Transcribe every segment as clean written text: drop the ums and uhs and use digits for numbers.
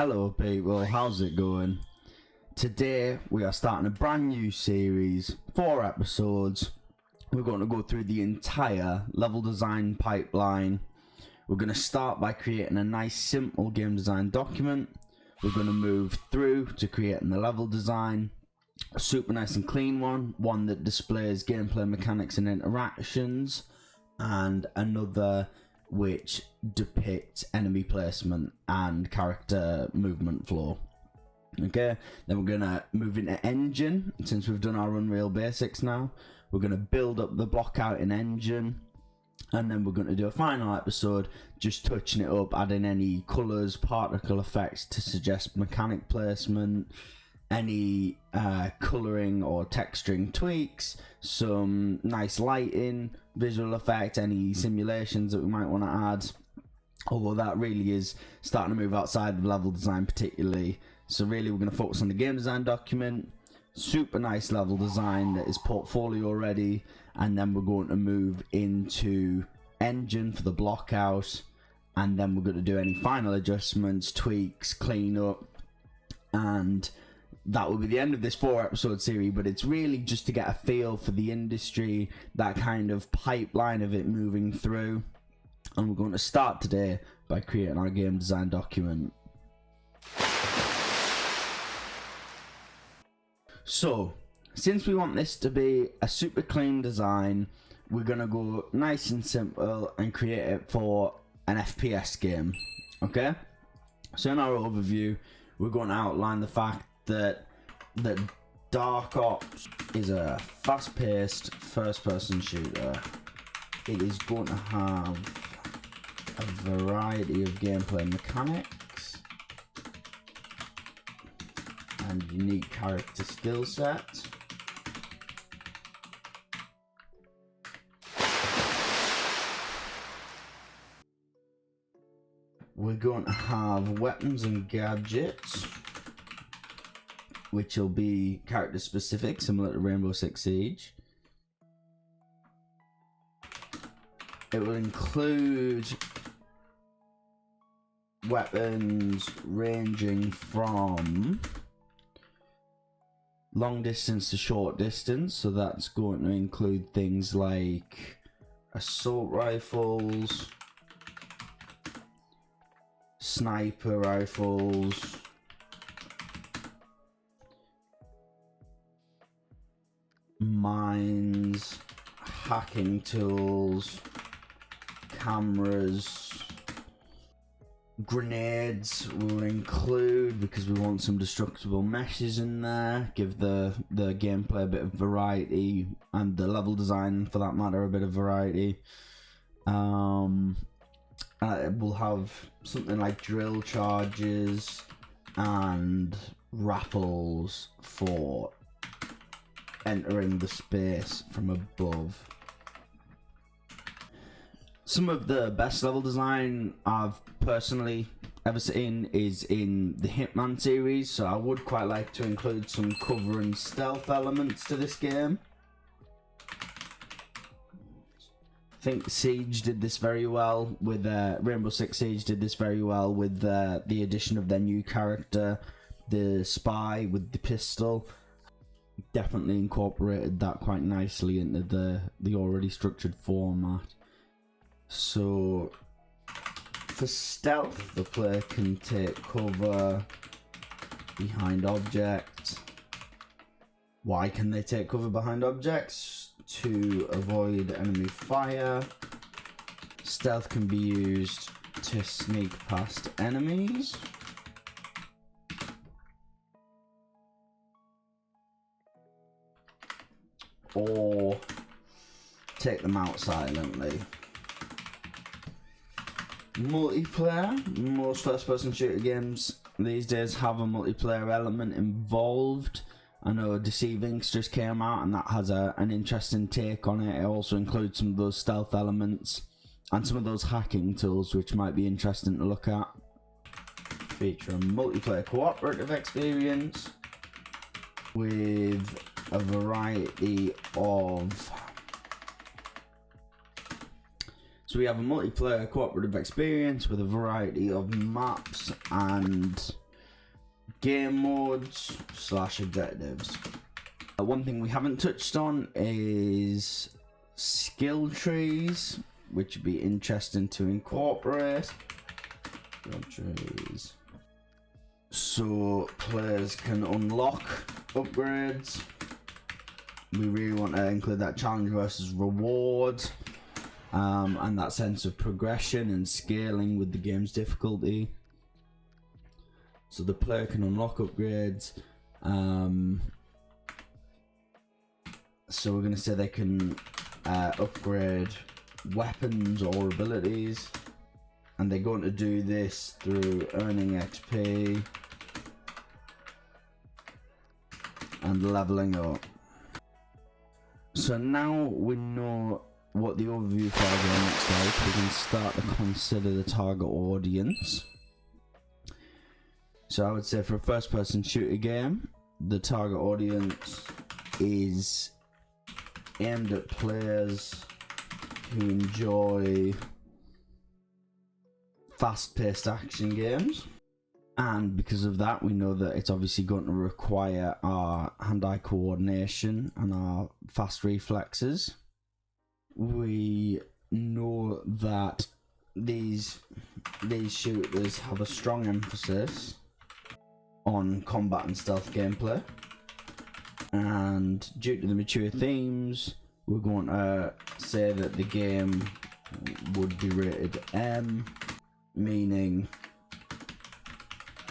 Hello people, how's it going? Today we are starting a brand new series, 4 episodes. We're going to go through the entire level design pipeline. We're going to start by creating a nice simple game design document. We're going to move through to creating the level design, a super nice and clean one that displays gameplay mechanics and interactions, and another which depicts enemy placement and character movement flow. Okay, then we're gonna move into engine. Since we've done our Unreal basics now, we're gonna build up the block out in engine, and then we're gonna do a final episode just touching it up, adding any colors, particle effects to suggest mechanic placement, any coloring or texturing tweaks, some nice lighting, visual effect, any simulations that we might want to add, although that really is starting to move outside of level design particularly. So really we're going to focus on the game design document, super nice level design that is portfolio ready, and then we're going to move into engine for the block out, and then we're going to do any final adjustments, tweaks, clean up, and that will be the end of this 4 episode series. But it's really just to get a feel for the industry, that kind of pipeline of it moving through. And we're going to start today by creating our game design document. So since we want this to be a super clean design, we're going to go nice and simple and create it for an FPS game. Okay, so in our overview we're going to outline the fact that Dark Ops is a fast-paced first-person shooter. It is going to have a variety of gameplay mechanics and unique character skill set. We're going to have weapons and gadgets, which will be character specific, similar to Rainbow Six Siege. It will include weapons ranging from long distance to short distance, so that's going to include things like assault rifles, sniper rifles, mines, hacking tools, cameras, grenades will include, because we want some destructible meshes in there, give the gameplay a bit of variety, and the level design for that matter a bit of variety. We'll have something like drill charges and rappels for entering the space from above. Some of the best level design I've personally ever seen is in the Hitman series, so I would quite like to include some cover and stealth elements to this game. I think Siege did this very well with Rainbow Six Siege did this very well with the addition of their new character, the spy with the pistol. Definitely incorporated that quite nicely into the already structured format. So for stealth, the player can take cover behind objects. Why can they take cover behind objects? To avoid enemy fire. Stealth can be used to sneak past enemies. Or take them out silently. Multiplayer. Most first-person shooter games these days have a multiplayer element involved. I know Deceive Inc. just came out and that has an interesting take on it. It also includes some of those stealth elements and some of those hacking tools, which might be interesting to look at. Feature a multiplayer cooperative experience with a variety of... So we have a multiplayer cooperative experience with a variety of maps and game modes / objectives. One thing we haven't touched on is skill trees, which would be interesting to incorporate. Skill trees. So players can unlock upgrades. We really want to include that challenge versus reward, and that sense of progression and scaling with the game's difficulty. So the player can unlock upgrades. So we're going to say they can upgrade weapons or abilities, and they're going to do this through earning XP and leveling up. So now we know what the overview for our game looks like, we can start to consider the target audience. So I would say for a first person shooter game, the target audience is aimed at players who enjoy fast-paced action games, and because of that we know that it's obviously going to require our hand-eye coordination and our fast reflexes. We know that these shooters have a strong emphasis on combat and stealth gameplay, and due to the mature themes we're going to say that the game would be rated M, meaning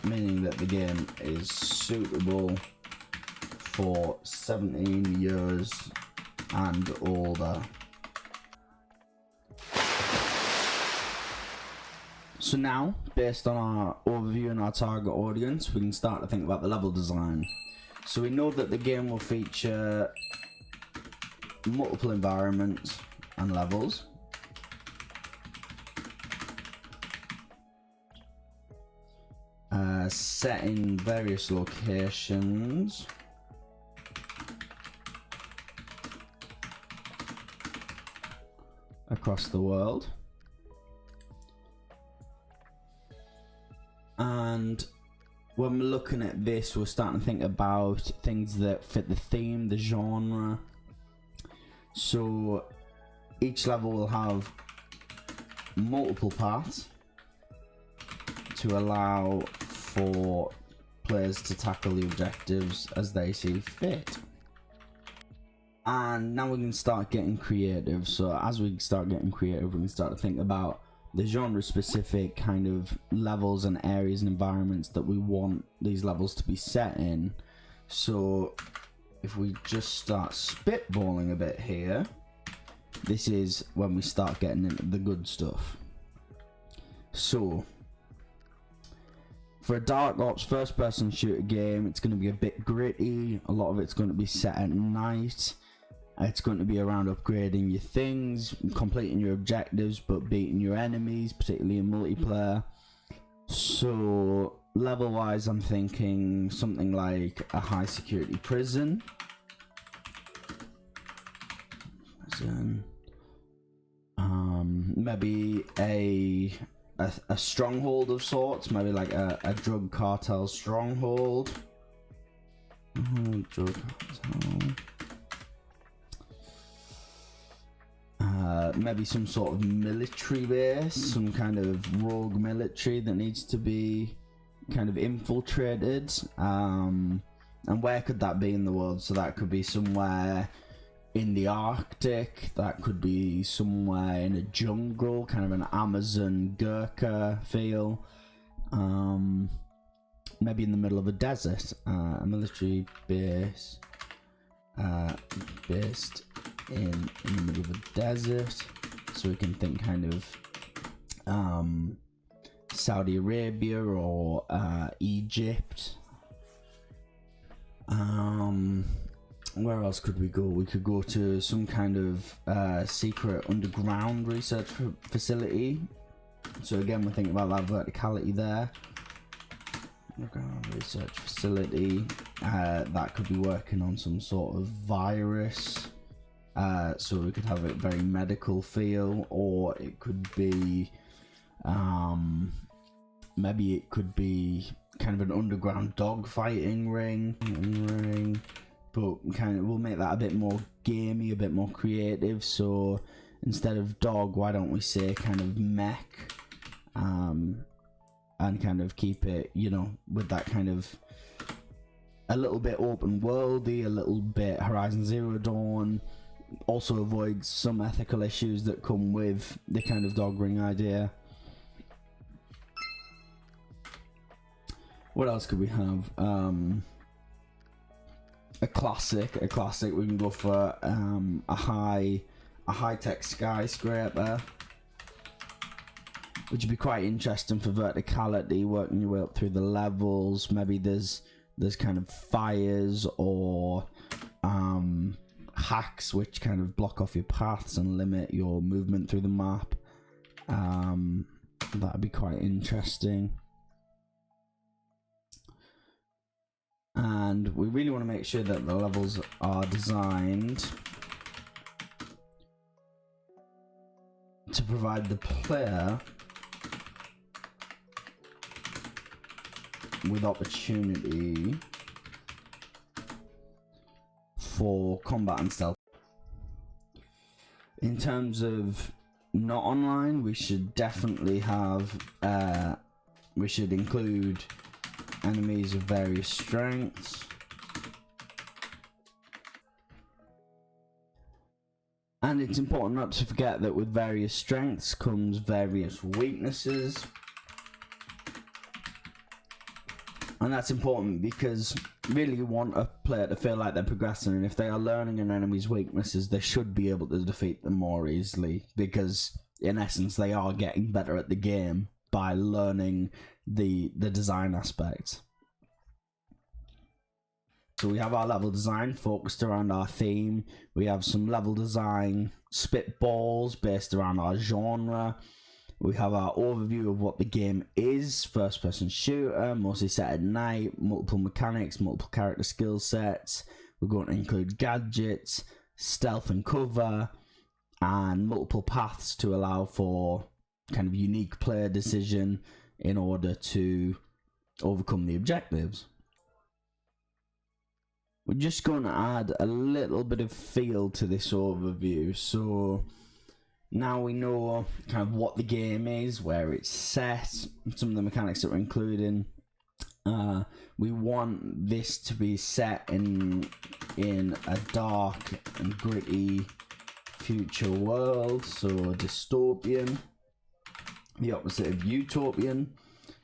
that the game is suitable for 17 years and older. So now, based on our overview and our target audience, we can start to think about the level design. So we know that the game will feature multiple environments and levels. Set in various locations. Across the world. And when we're looking at this, we're starting to think about things that fit the theme, the genre. So each level will have multiple paths to allow for players to tackle the objectives as they see fit. And now we can start getting creative. So as we start getting creative, we can start to think about the genre specific kind of levels and areas and environments that we want these levels to be set in. So if we just start spitballing a bit here, this is when we start getting into the good stuff. So for a Dark Ops first person shooter game, it's going to be a bit gritty. A lot of it's going to be set at night. It's going to be around upgrading your things, completing your objectives, but beating your enemies, particularly in multiplayer. So level wise, I'm thinking something like a high security prison. Maybe a stronghold of sorts, maybe like a drug cartel stronghold. Drug cartel. Maybe some sort of military base, some kind of rogue military that needs to be kind of infiltrated. And where could that be in the world? So that could be somewhere in the Arctic, that could be somewhere in a jungle, kind of an Amazon Gurkha feel. Maybe in the middle of a desert, a military base based in the middle of a desert. So we can think kind of Saudi Arabia or Egypt. Where else could we go? We could go to some kind of secret underground research facility. So again, we're thinking about that verticality there. Underground research facility. That could be working on some sort of virus. So we could have a very medical feel, or it could be maybe it could be kind of an underground dog fighting ring, but kind of we'll make that a bit more gamey, a bit more creative. So instead of dog, why don't we say kind of mech, and kind of keep it, you know, with that kind of a little bit open worldy, a little bit Horizon Zero Dawn. Also avoids some ethical issues that come with the kind of dog ring idea. What else could we have? A classic. We can go for a high-tech skyscraper, which would be quite interesting for verticality, working your way up through the levels. Maybe there's kind of fires or hacks which kind of block off your paths and limit your movement through the map. That'd be quite interesting. And we really want to make sure that the levels are designed to provide the player with opportunity for combat and stealth. In terms of not online, we should definitely have we should include enemies of various strengths, and it's important not to forget that with various strengths comes various weaknesses. And that's important because really you want a player to feel like they're progressing, and if they are learning an enemy's weaknesses, they should be able to defeat them more easily, because in essence they are getting better at the game by learning the design aspects. So we have our level design focused around our theme. We have some level design spitballs based around our genre. We have our overview of what the game is: first person shooter, mostly set at night, multiple mechanics, multiple character skill sets. We're going to include gadgets, stealth and cover, and multiple paths to allow for kind of unique player decision in order to overcome the objectives. We're just going to add a little bit of feel to this overview. So now we know kind of what the game is, where it's set, some of the mechanics that we're including. We want this to be set in a dark and gritty future world, so dystopian, the opposite of utopian.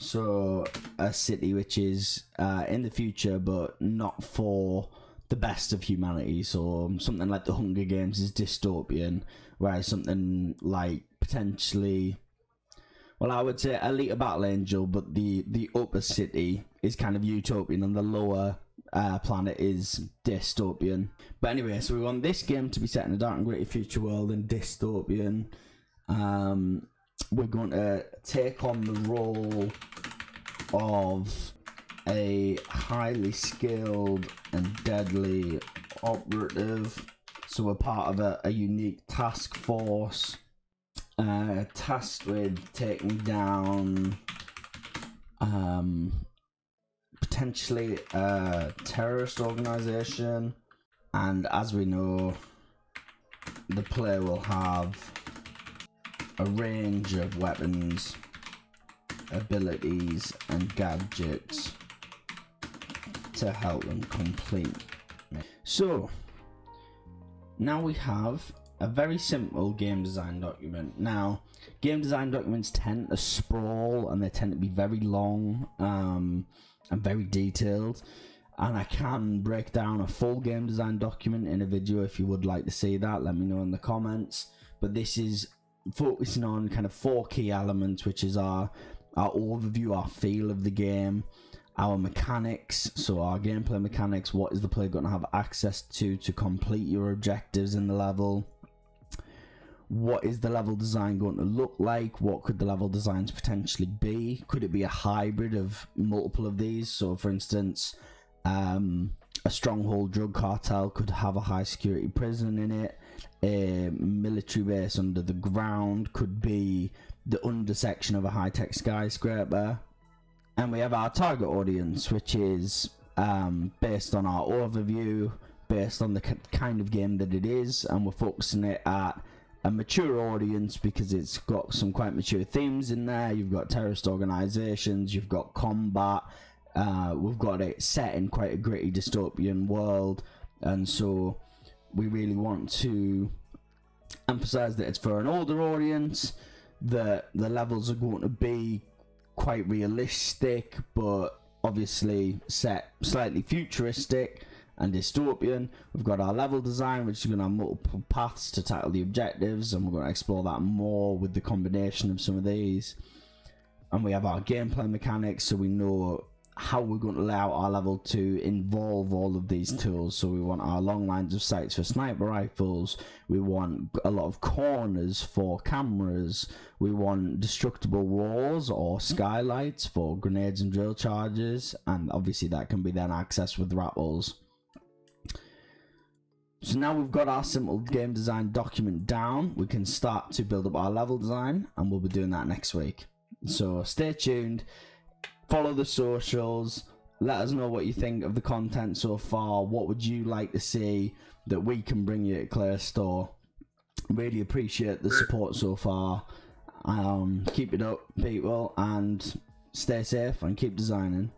So a city which is in the future but not for the best of humanity. So something like the Hunger Games is dystopian, whereas something like potentially, well, I would say Alita Battle Angel, but the upper city is kind of utopian and the lower planet is dystopian. But anyway, so we want this game to be set in a dark and gritty future world and dystopian. We're going to take on the role of a highly skilled and deadly operative. So we're part of a unique task force, tasked with taking down potentially a terrorist organization. And as we know, the player will have a range of weapons, abilities and gadgets to help them complete. So now we have a very simple game design document. Now, game design documents tend to sprawl and they tend to be very long and very detailed, and I can break down a full game design document in a video. If you would like to see that, let me know in the comments. But this is focusing on kind of 4 key elements, which is our overview, our feel of the game, our mechanics, so our gameplay mechanics, what is the player going to have access to complete your objectives in the level, what is the level design going to look like, what could the level designs potentially be, could it be a hybrid of multiple of these. So for instance, a stronghold drug cartel could have a high security prison in it, a military base under the ground could be the undersection of a high-tech skyscraper, And we have our target audience, which is based on our overview, based on the kind of game that it is, and we're focusing it at a mature audience because it's got some quite mature themes in there. You've got terrorist organizations, you've got combat, we've got it set in quite a gritty dystopian world, and so we really want to emphasize that it's for an older audience, that the levels are going to be quite realistic, but obviously set slightly futuristic and dystopian. We've got our level design, which is going to have multiple paths to tackle the objectives, and we're going to explore that more with the combination of some of these. And we have our gameplay mechanics, so we know how we're going to allow our level to involve all of these tools. So we want our long lines of sights for sniper rifles, we want a lot of corners for cameras, we want destructible walls or skylights for grenades and drill charges, and obviously that can be then accessed with rappels. So now we've got our simple game design document down, we can start to build up our level design, and we'll be doing that next week. So stay tuned, follow the socials, let us know what you think of the content so far, what would you like to see that we can bring you at Clear Store. Really appreciate the support so far. Keep it up, people, and stay safe and keep designing.